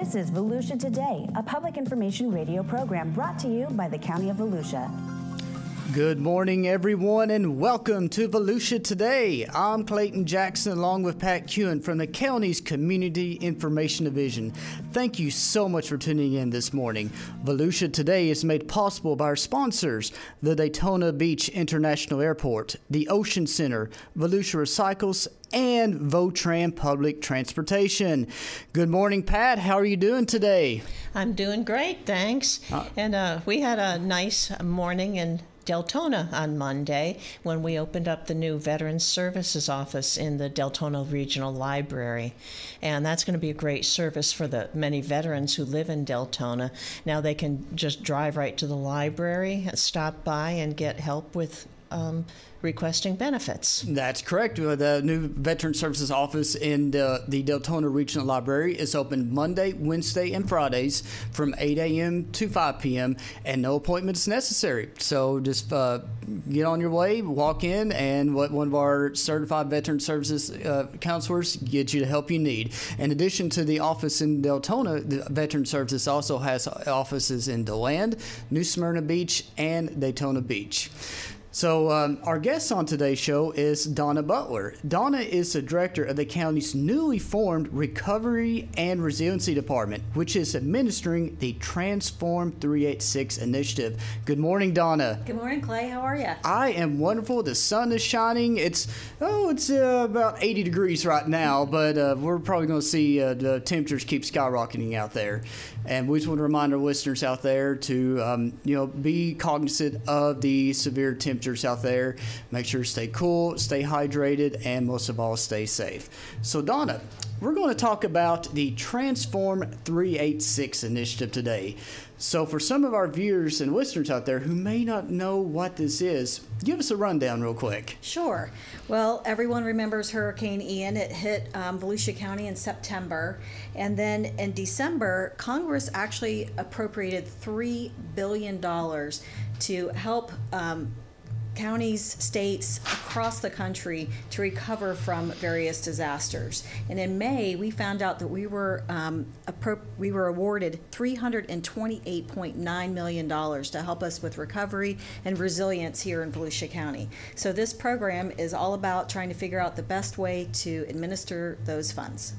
This is Volusia Today, a public information radio program brought to you by the County of Volusia. Good morning, everyone, and welcome to Volusia Today. I'm Clayton Jackson, along with Pat Kewen from the county's Community Information Division. Thank you so much for tuning in this morning. Volusia Today is made possible by our sponsors, the Daytona Beach International Airport, the Ocean Center, Volusia Recycles, and Votran Public Transportation. Good morning, Pat. How are you doing today? I'm doing great, thanks. We had a nice morning in Deltona on Monday when we opened up the new Veterans Services Office in the Deltona Regional Library. And that's going to be a great service for the many veterans who live in Deltona. Now they can just drive right to the library, stop by, and get help with requesting benefits. That's correct. The new Veteran Services Office in the Deltona Regional Library is open Monday, Wednesday, and Fridays from 8 a.m. to 5 p.m. and no appointments necessary. So just get on your way, walk in, and let one of our certified Veteran Services counselors get you the help you need. In addition to the office in Deltona, the Veteran Services also has offices in DeLand, New Smyrna Beach, and Daytona Beach. So our guest on today's show is Dona Butler. Dona is the director of the county's newly formed Recovery and Resiliency Department, which is administering the Transform 386 initiative. Good morning, Dona. Good morning, Clay. How are you? I am wonderful. The sun is shining. It's about 80 degrees right now, but we're probably going to see the temperatures keep skyrocketing out there. And we just want to remind our listeners out there to be cognizant of the severe temperatures out there. Make sure to stay cool, stay hydrated, and most of all, stay safe. So, Dona, we're going to talk about the Transform 386 initiative today. So for some of our viewers and listeners out there who may not know what this is, give us a rundown real quick. Sure. Well, everyone remembers Hurricane Ian. It hit Volusia County in September. And then in December, Congress actually appropriated $3 billion to help counties, states across the country to recover from various disasters. And in May, we found out that we were awarded $328.9 million to help us with recovery and resilience here in Volusia County. So this program is all about trying to figure out the best way to administer those funds.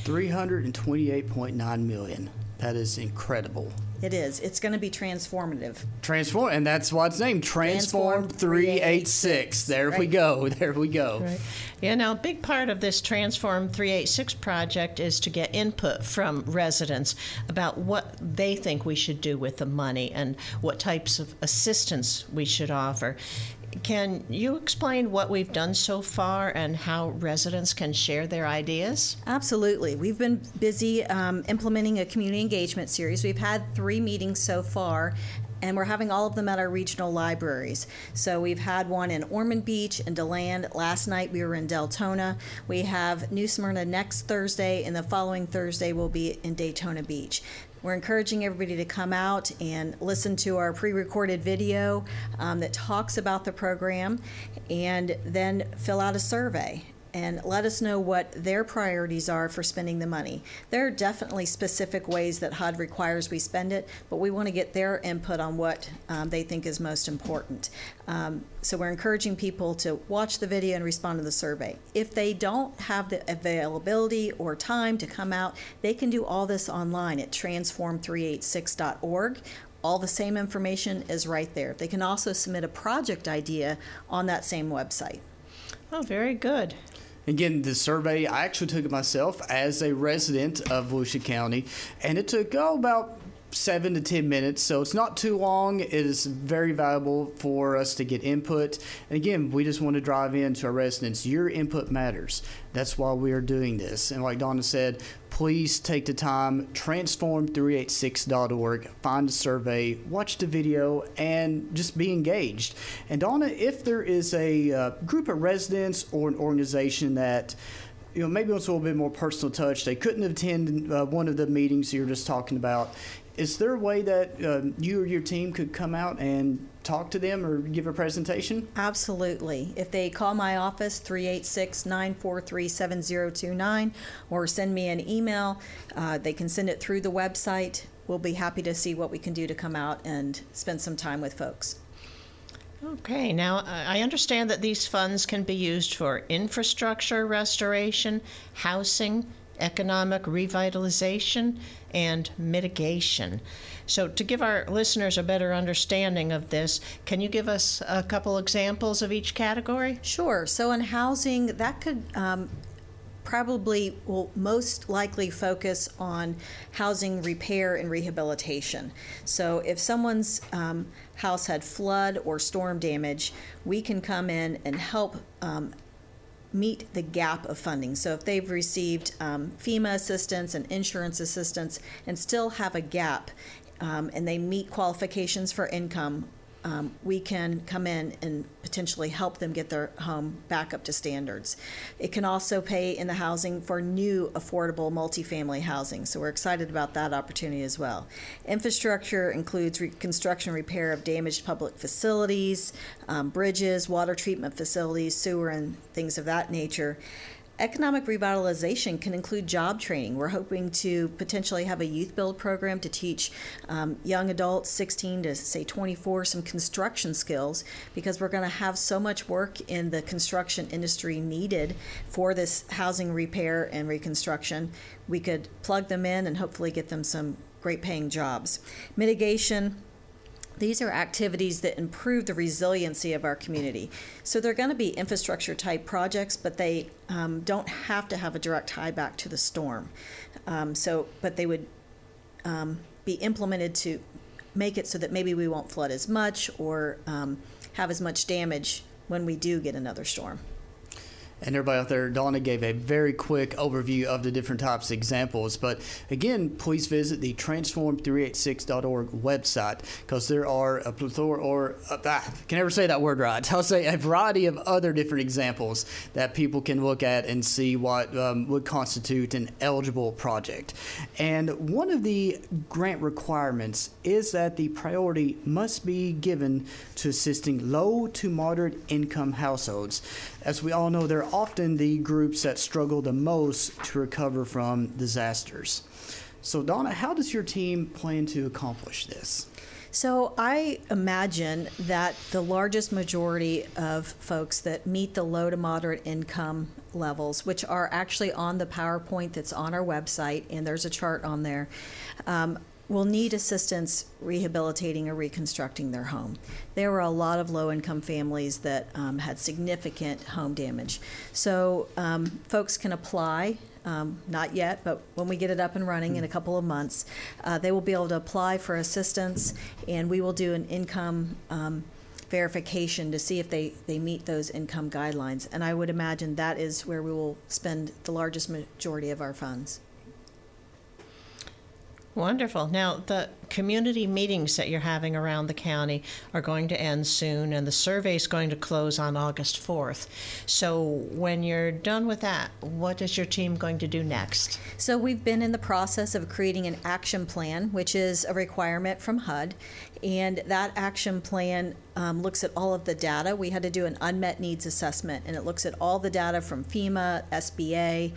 $328.9 million. That is incredible. It is. It's going to be transformative. And that's why it's named Transform 386. There we go. There we go. Right. Yeah, now a big part of this Transform 386 project is to get input from residents about what they think we should do with the money and what types of assistance we should offer. Can you explain what we've done so far and how residents can share their ideas? Absolutely. We've been busy implementing a community engagement series. We've had 3 meetings so far, and we're having all of them at our regional libraries. So we've had one in Ormond Beach and DeLand. Last night we were in Deltona. We have New Smyrna next Thursday, and the following Thursday we'll be in Daytona Beach. We're encouraging everybody to come out and listen to our pre-recorded video that talks about the program, and then fill out a survey and let us know what their priorities are for spending the money. There are definitely specific ways that HUD requires we spend it, but we want to get their input on what they think is most important. So we're encouraging people to watch the video and respond to the survey. If they don't have the availability or time to come out, they can do all this online at transform386.org. All the same information is right there. They can also submit a project idea on that same website. Oh, very good. Again, the survey, I actually took it myself as a resident of Volusia County, and it took about 7 to 10 minutes, so it's not too long. It is very valuable for us to get input. And again, we just want to drive into our residents. Your input matters. That's why we are doing this. And like Dona said, please take the time, transform386.org, find the survey, watch the video, and just be engaged. And Dona, if there is a group of residents or an organization that maybe it's a little bit more personal touch, they couldn't attend one of the meetings you were just talking about, is there a way that you or your team could come out and talk to them or give a presentation? Absolutely. If they call my office, 386-943-7029, or send me an email, they can send it through the website. We'll be happy to see what we can do to come out and spend some time with folks. Okay, now I understand that these funds can be used for infrastructure restoration, housing, economic revitalization, and mitigation. So to give our listeners a better understanding of this, can you give us a couple examples of each category? Sure. So in housing, that could probably will most likely focus on housing repair and rehabilitation. So if someone's house had flood or storm damage, we can come in and help meet the gap of funding. So if they've received FEMA assistance and insurance assistance and still have a gap and they meet qualifications for income, we can come in and potentially help them get their home back up to standards. It can also pay in the housing for new affordable multifamily housing, so we're excited about that opportunity as well. Infrastructure includes reconstruction and repair of damaged public facilities, bridges, water treatment facilities, sewer, and things of that nature. Economic revitalization can include job training. We're hoping to potentially have a youth build program to teach young adults 16 to say 24 some construction skills, because we're going to have so much work in the construction industry needed for this housing repair and reconstruction. We could plug them in and hopefully get them some great paying jobs. Mitigation. These are activities that improve the resiliency of our community. So they're going to be infrastructure type projects, but they don't have to have a direct tie back to the storm. But they would be implemented to make it so that maybe we won't flood as much or have as much damage when we do get another storm. And everybody out there, Donna gave a very quick overview of the different types of examples. But again, please visit the transform386.org website, because there are a plethora, or I can never say that word right. I'll say a variety of other different examples that people can look at and see what would constitute an eligible project. And one of the grant requirements is that the priority must be given to assisting low to moderate income households. As we all know, they're often the groups that struggle the most to recover from disasters. So, Donna, how does your team plan to accomplish this? So I imagine that the largest majority of folks that meet the low to moderate income levels, which are actually on the PowerPoint that's on our website, and there's a chart on there, will need assistance rehabilitating or reconstructing their home. There were a lot of low-income families that had significant home damage. So folks can apply, not yet, but when we get it up and running in a couple of months, they will be able to apply for assistance, and we will do an income verification to see if they meet those income guidelines. And I would imagine that is where we will spend the largest majority of our funds. Wonderful. Now, the community meetings that you're having around the county are going to end soon, and the survey is going to close on August 4th. So when you're done with that, what is your team going to do next? So we've been in the process of creating an action plan, which is a requirement from HUD, and that action plan looks at all of the data. We had to do an unmet needs assessment, and it looks at all the data from FEMA, SBA,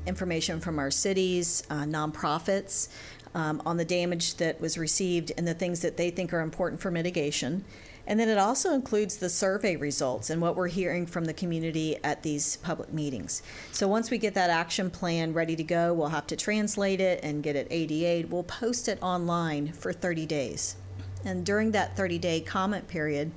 information from our cities, nonprofits, on the damage that was received and the things that they think are important for mitigation. And then it also includes the survey results and what we're hearing from the community at these public meetings. So once we get that action plan ready to go, we'll have to translate it and get it ADA'd. We'll post it online for 30 days. And during that 30-day comment period,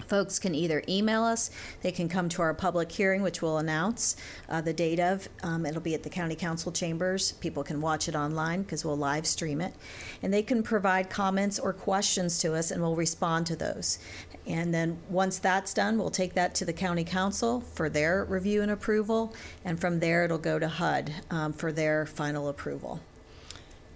folks can either email us, they can come to our public hearing, which we'll announce the date of. It'll be at the County Council chambers. People can watch it online because we'll live stream it. And they can provide comments or questions to us, and we'll respond to those. And then once that's done, we'll take that to the County Council for their review and approval. And from there, it'll go to HUD for their final approval.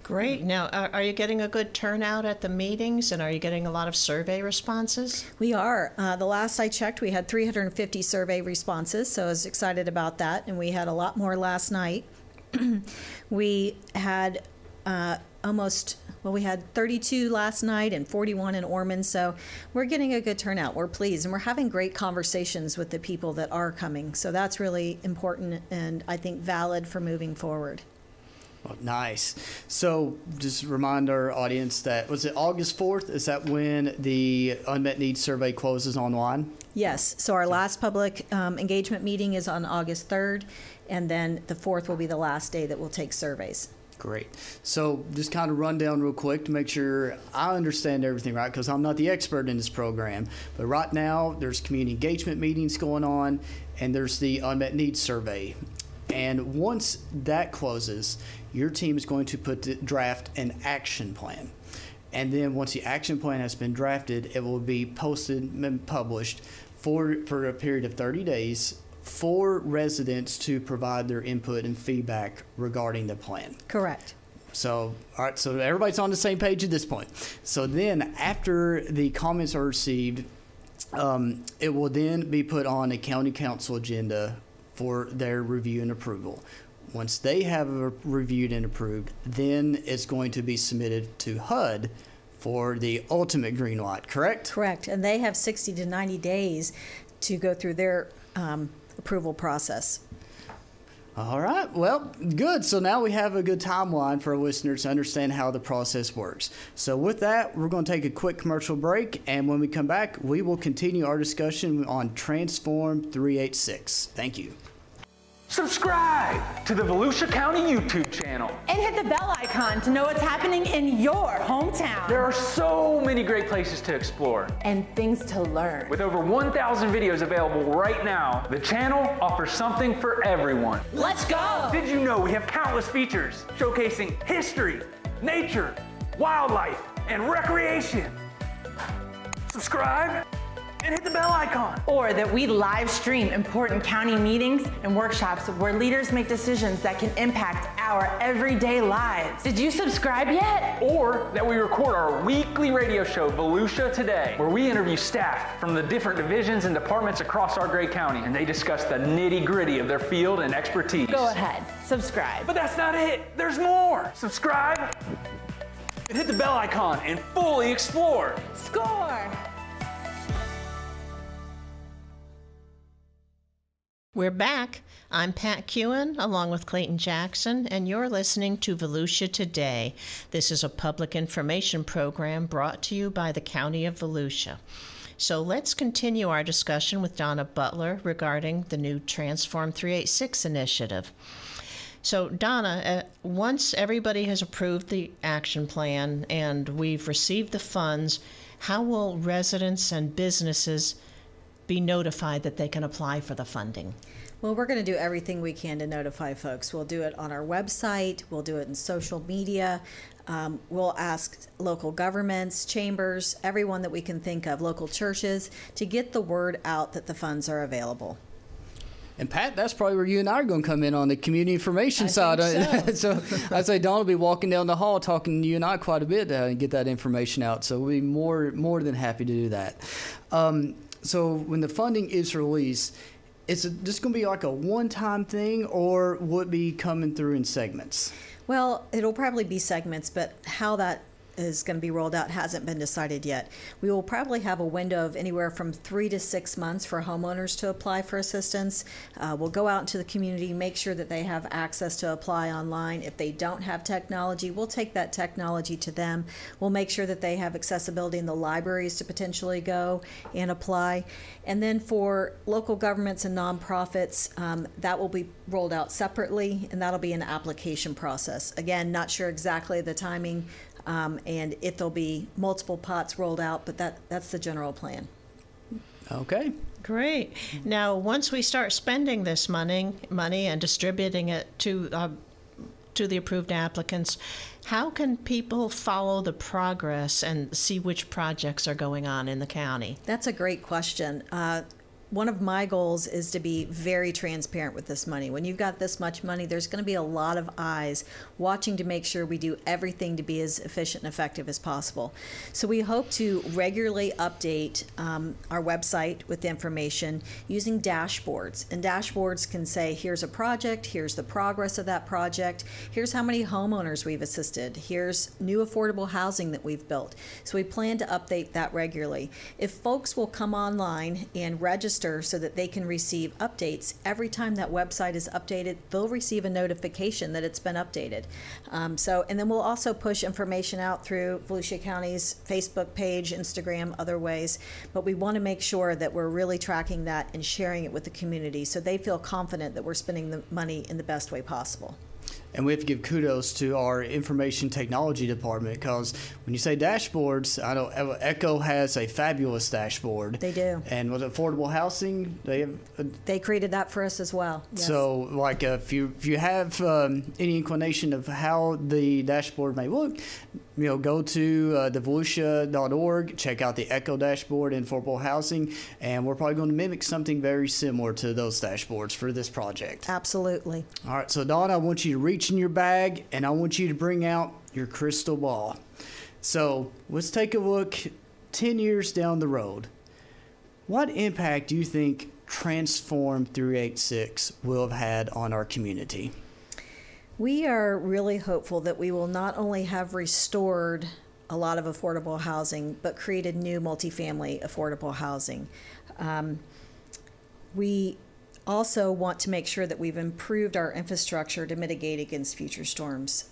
Great. Now, are you getting a good turnout at the meetings, and are you getting a lot of survey responses? We are. The last I checked, we had 350 survey responses, so I was excited about that, and we had a lot more last night. We had almost Well, we had 32 last night and 41 in Ormond, so we're getting a good turnout. We're pleased, and we're having great conversations with the people that are coming. So that's really important and I think valid for moving forward. Well, nice. So just remind our audience that, was it August 4th? Is that when the unmet needs survey closes online? Yes. So our last public engagement meeting is on August 3rd, and then the 4th will be the last day that we'll take surveys. Great. So just kind of run down real quick to make sure I understand everything right, because I'm not the expert in this program. But right now there's community engagement meetings going on, and there's the unmet needs survey. And once that closes, your team is going to draft an action plan. And then once the action plan has been drafted, it will be posted and published for a period of 30 days for residents to provide their input and feedback regarding the plan. Correct. So, all right, so everybody's on the same page at this point. So then after the comments are received, it will then be put on a county council agenda for their review and approval. Once they have reviewed and approved, then it's going to be submitted to HUD for the ultimate green light, correct? Correct. And they have 60 to 90 days to go through their approval process. All right, well, good. So now we have a good timeline for our listeners to understand how the process works. So with that, we're going to take a quick commercial break, and when we come back, we will continue our discussion on Transform 386. Thank you. Subscribe to the Volusia County YouTube channel. And hit the bell icon to know what's happening in your hometown. There are so many great places to explore. And things to learn. With over 1,000 videos available right now, the channel offers something for everyone. Let's go! Did you know we have countless features showcasing history, nature, wildlife, and recreation? Subscribe and hit the bell icon. Or that we live stream important county meetings and workshops where leaders make decisions that can impact our everyday lives. Did you subscribe yet? Or that we record our weekly radio show, Volusia Today, where we interview staff from the different divisions and departments across our great county, and they discuss the nitty-gritty of their field and expertise. Go ahead, subscribe. But that's not it. There's more. Subscribe and hit the bell icon and fully explore. Score! We're back. I'm Pat Kewen, along with Clayton Jackson, and you're listening to Volusia Today. This is a public information program brought to you by the County of Volusia. So let's continue our discussion with Dona Butler regarding the new Transform 386 initiative. So Donna, once everybody has approved the action plan and we've received the funds, how will residents and businesses be notified that they can apply for the funding? Well, we're going to do everything we can to notify folks. We'll do it on our website. We'll do it in social media. We'll ask local governments, chambers, everyone that we can think of, local churches, to get the word out that the funds are available. And Pat, that's probably where you and I are going to come in on the community information side. So I'd say Don will be walking down the hall talking to you and I quite a bit to get that information out. So we'll be more than happy to do that. So when the funding is released, is it just going to be like a one-time thing, or will it be coming through in segments? Well, it'll probably be segments, but how that is going to be rolled out hasn't been decided yet. We will probably have a window of anywhere from 3 to 6 months for homeowners to apply for assistance. We'll go out into the community, make sure that they have access to apply online. If they don't have technology, we'll take that technology to them. We'll make sure that they have accessibility in the libraries to potentially go and apply. And then for local governments and nonprofits, that will be rolled out separately, and that'll be an application process. Again, not sure exactly the timing and if there'll be multiple pots rolled out, but that's the general plan. Okay. Great. Now, once we start spending this money and distributing it to the approved applicants, how can people follow the progress and see which projects are going on in the county? That's a great question. one of my goals is to be very transparent with this money. When you've got this much money, there's going to be a lot of eyes watching to make sure we do everything to be as efficient and effective as possible. So we hope to regularly update our website with information using dashboards. And dashboards can say, here's a project, here's the progress of that project, here's how many homeowners we've assisted, here's new affordable housing that we've built. So we plan to update that regularly. If folks will come online and register so that they can receive updates, every time that website is updated, they'll receive a notification that it's been updated. And then we'll also push information out through Volusia County's Facebook page, Instagram, other ways. But we want to make sure that we're really tracking that and sharing it with the community so they feel confident that we're spending the money in the best way possible. And we have to give kudos to our information technology department, because when you say dashboards, I know ECHO has a fabulous dashboard. They do. And with affordable housing, they created that for us as well. Yes. So, like, if you have any inclination of how the dashboard may look, go to thevolusia.org, check out the ECHO dashboard in affordable housing, and we're probably going to mimic something very similar to those dashboards for this project. Absolutely. All right, so Donna, I want you to reach in your bag, and I want you to bring out your crystal ball. So let's take a look 10 years down the road. What impact do you think Transform 386 will have had on our community? We are really hopeful that we will not only have restored a lot of affordable housing, but created new multifamily affordable housing. We also want to make sure that we've improved our infrastructure to mitigate against future storms.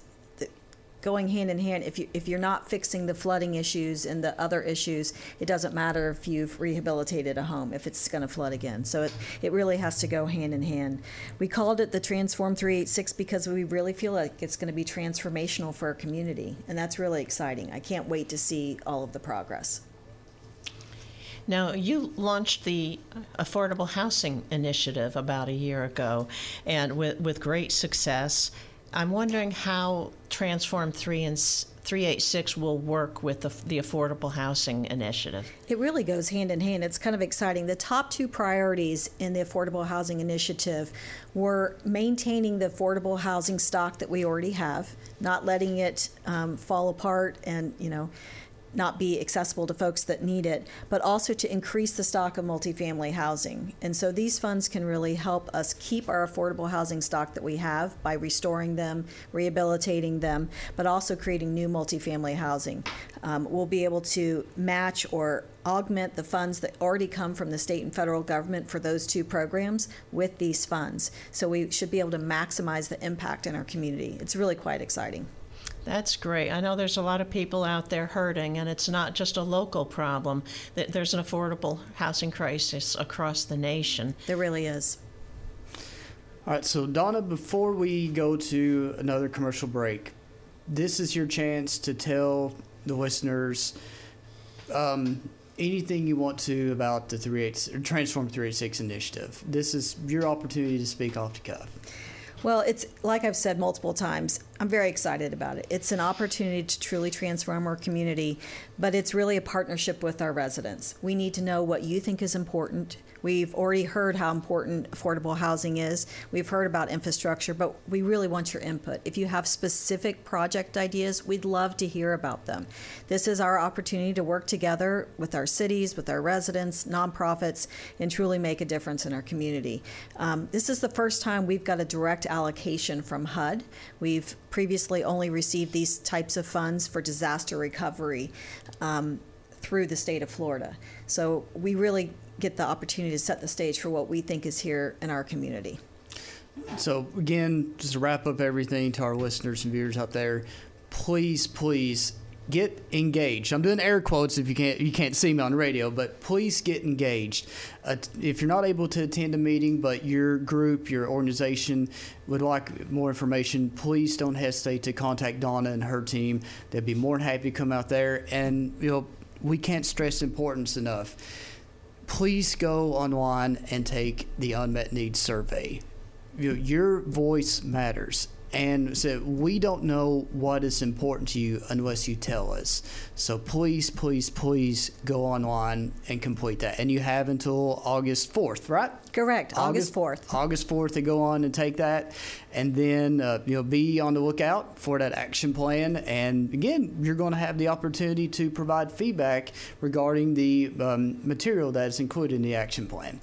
Going hand in hand, if you're not fixing the flooding issues and the other issues, it doesn't matter if you've rehabilitated a home if it's going to flood again. So it really has to go hand in hand. We called it the Transform 386 because we really feel like it's going to be transformational for our community, and that's really exciting. I can't wait to see all of the progress. Now, you launched the Affordable Housing Initiative about a year ago, and with great success. I'm wondering how Transform 386 will work with the Affordable Housing Initiative. It really goes hand in hand. It's kind of exciting. The top two priorities in the Affordable Housing Initiative were maintaining the affordable housing stock that we already have, not letting it fall apart and, not be accessible to folks that need it, but also to increase the stock of multifamily housing. And so these funds can really help us keep our affordable housing stock that we have by restoring them, rehabilitating them, but also creating new multifamily housing. We'll be able to match or augment the funds that already come from the state and federal government for those two programs with these funds. So we should be able to maximize the impact in our community. It's really quite exciting. That's great. I know there's a lot of people out there hurting, and it's not just a local problem. There's an affordable housing crisis across the nation. There really is. All right, so Donna, before we go to another commercial break, this is your chance to tell the listeners anything you want to about the Transform 386 initiative. This is your opportunity to speak off the cuff. Well, it's like I've said multiple times, I'm very excited about it. It's an opportunity to truly transform our community, but it's really a partnership with our residents. We need to know what you think is important. We've already heard how important affordable housing is. We've heard about infrastructure, but we really want your input. If you have specific project ideas, we'd love to hear about them. This is our opportunity to work together with our cities, with our residents, nonprofits, and truly make a difference in our community. This is the first time we've got a direct allocation from HUD. We've previously only received these types of funds for disaster recovery through the state of Florida. So we really get the opportunity to set the stage for what we think is here in our community. So again, just to wrap up everything to our listeners and viewers out there, please get engaged. I'm doing air quotes if you can't see me on the radio, but please get engaged. If you're not able to attend a meeting, but your group, your organization would like more information, please don't hesitate to contact Donna and her team. They'd be more than happy to come out there. And we can't stress the importance enough. Please go online and take the Unmet Needs Survey. Your voice matters. And so we don't know what is important to you unless you tell us. So please, please, please go online and complete that. And you have until August 4th, right? Correct, August 4th. August 4th to go on and take that. And then, be on the lookout for that action plan. And again, you're going to have the opportunity to provide feedback regarding the material that is included in the action plan.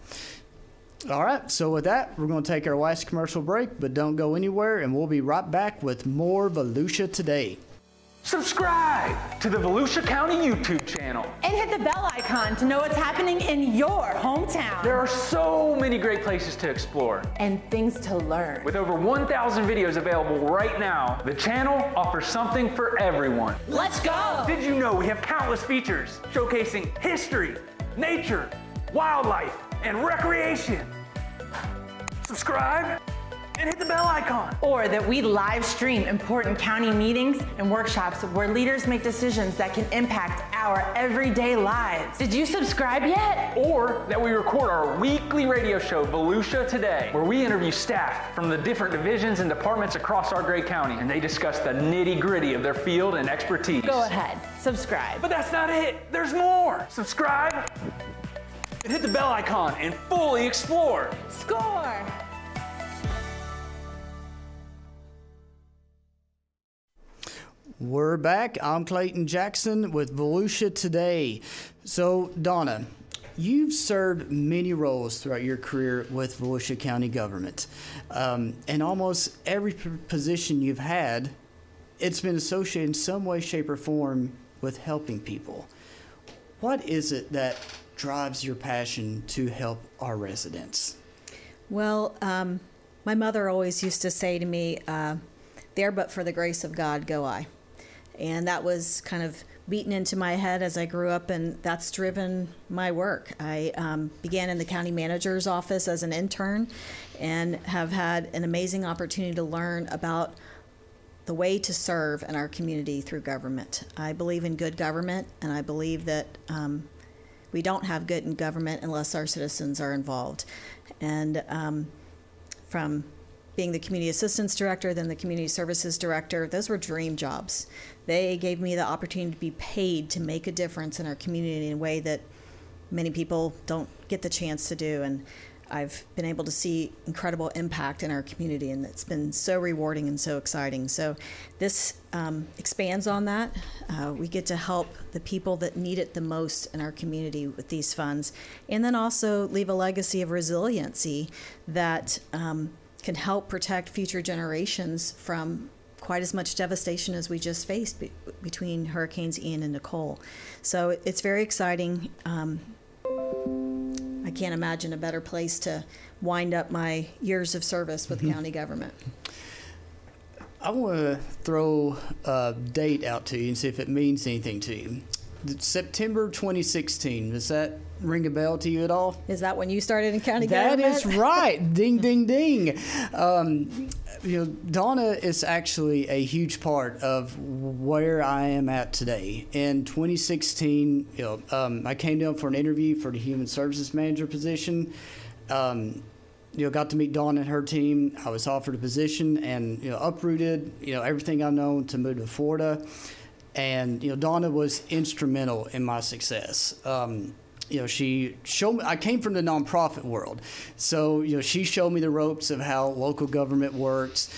All right, so with that, we're going to take our last commercial break, but don't go anywhere, and we'll be right back with more Volusia Today. Subscribe to the Volusia County YouTube channel. And hit the bell icon to know what's happening in your hometown. There are so many great places to explore. And things to learn. With over 1,000 videos available right now, the channel offers something for everyone. Let's go! Did you know we have countless features showcasing history, nature, wildlife, and recreation? Subscribe and hit the bell icon. Or that we live stream important county meetings and workshops where leaders make decisions that can impact our everyday lives. Did you subscribe yet? Or that we record our weekly radio show, Volusia Today, where we interview staff from the different divisions and departments across our great county, and they discuss the nitty-gritty of their field and expertise. Go ahead, subscribe. But that's not it. There's more. Subscribe and hit the bell icon and fully explore. Score! We're back. I'm Clayton Jackson with Volusia Today. So, Donna, you've served many roles throughout your career with Volusia County government. And almost every position you've had, it's been associated in some way, shape, or form with helping people. What is it that drives your passion to help our residents? Well, my mother always used to say to me, there but for the grace of God go I. And that was kind of beaten into my head as I grew up, and that's driven my work. I began in the county manager's office as an intern and have had an amazing opportunity to learn about the way to serve in our community through government. I believe in good government, and I believe that we don't have good in government unless our citizens are involved. And from being the community assistance director, then the community services director, those were dream jobs. They gave me the opportunity to be paid to make a difference in our community in a way that many people don't get the chance to do. And I've been able to see incredible impact in our community, and it's been so rewarding and so exciting. So this expands on that. We get to help the people that need it the most in our community with these funds, and then also leave a legacy of resiliency that can help protect future generations from quite as much devastation as we just faced between Hurricanes Ian and Nicole. So it's very exciting. I can't imagine a better place to wind up my years of service with county government. I want to throw a date out to you and see if it means anything to you. September 2016, does that ring a bell to you at all? Is that when you started in county government? That is right. Ding, ding, ding. Donna is actually a huge part of where I am at today. In 2016, I came down for an interview for the human services manager position. Got to meet Donna and her team. I was offered a position and uprooted everything I've known to move to Florida. And Donna was instrumental in my success. She showed me. I came from the nonprofit world, so she showed me the ropes of how local government works.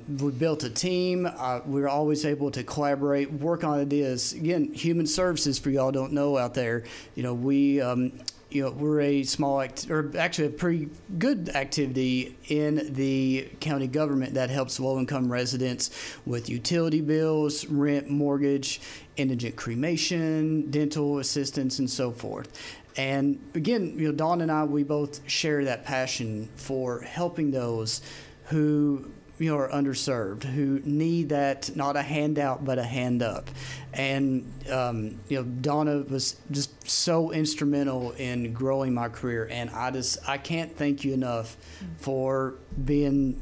We built a team. We were always able to collaborate, work on ideas. Again, human services, for y'all don't know out there, we're a small, actually a pretty good activity in the county government that helps low-income residents with utility bills, rent, mortgage, indigent cremation, dental assistance, and so forth. And again, Dawn and I, we both share that passion for helping those who are underserved, who need that, not a handout, but a hand up. And, Donna was just so instrumental in growing my career. And I can't thank you enough for being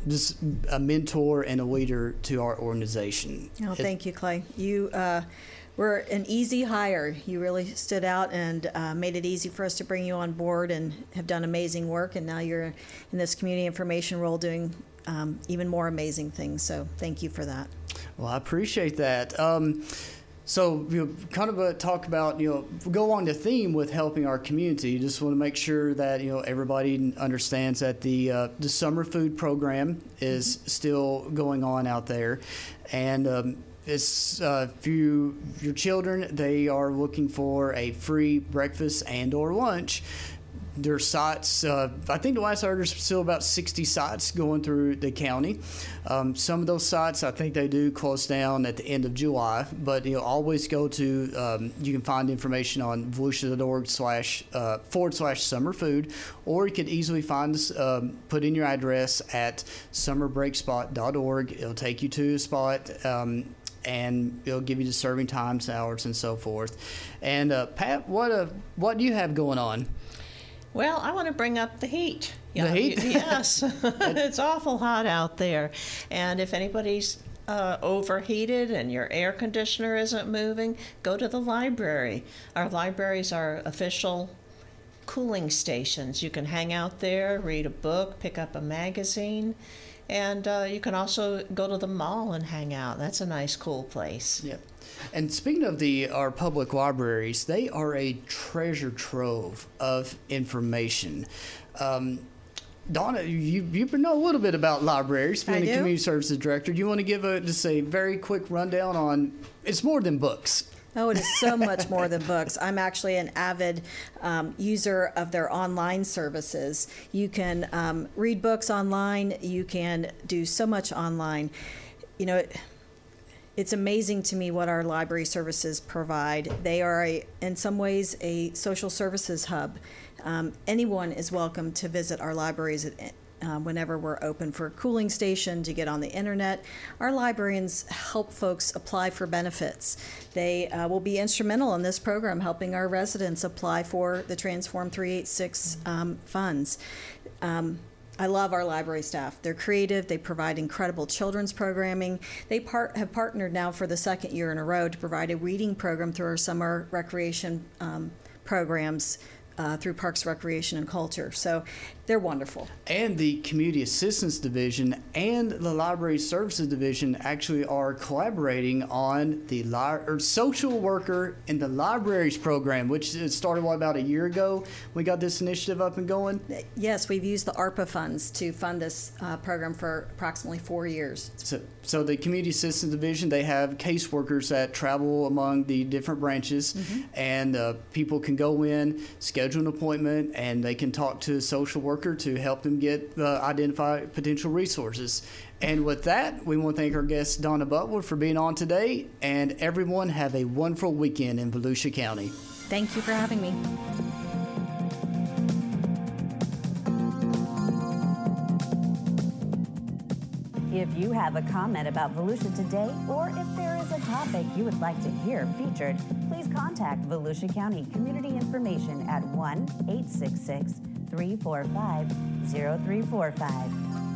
just a mentor and a leader to our organization. Oh, thank you, Clay. You were an easy hire. You really stood out and made it easy for us to bring you on board, and have done amazing work. And now you're in this community information role doing even more amazing things. So thank you for that. Well, I appreciate that. So, kind of talk about, go along the theme with helping our community. You just want to make sure that, everybody understands that the summer food program is still going on out there. And it's for your children, they are looking for a free breakfast and or lunch. There's sites, I think the last I heard there's still about 60 sites going through the county. Some of those sites, I think they do close down at the end of July, but always go to, you can find information on volusia.org//summer food, or you could easily find us, put in your address at summerbreakspot.org. It'll take you to a spot, and it'll give you the serving times, hours, and so forth. And Pat, what do you have going on? Well, I want to bring up the heat. The heat? Yes. It's awful hot out there. And if anybody's overheated and your air conditioner isn't moving, go to the library. Our libraries are official cooling stations. You can hang out there, read a book, pick up a magazine, and you can also go to the mall and hang out. That's a nice, cool place. Yep. And speaking of our public libraries, they are a treasure trove of information. Donna, you know a little bit about libraries, being a community services director. Do you want to give just a very quick rundown on, it's more than books. Oh, it is so much more than books. I'm actually an avid user of their online services. You can read books online. You can do so much online. It's amazing to me what our library services provide. They are, in some ways, a social services hub. Anyone is welcome to visit our libraries whenever we're open for a cooling station, to get on the internet. Our librarians help folks apply for benefits. They will be instrumental in this program, helping our residents apply for the Transform 386 funds. I love our library staff. They're creative. They provide incredible children's programming. They have partnered now for the second year in a row to provide a reading program through our summer recreation programs through Parks, Recreation, and Culture. So they're wonderful. And the Community Assistance Division and the Library Services Division actually are collaborating on the social worker in the libraries program, which started, about a year ago? We got this initiative up and going? Yes, we've used the ARPA funds to fund this program for approximately 4 years. So the Community Assistance Division, they have caseworkers that travel among the different branches, and people can go in, schedule an appointment, and they can talk to a social worker to help them get identify potential resources. And with that, we want to thank our guest, Dona Butler, for being on today, and everyone have a wonderful weekend in Volusia County. Thank you for having me. If you have a comment about Volusia Today, or if there is a topic you would like to hear featured, please contact Volusia County Community Information at 1-866-345-0345.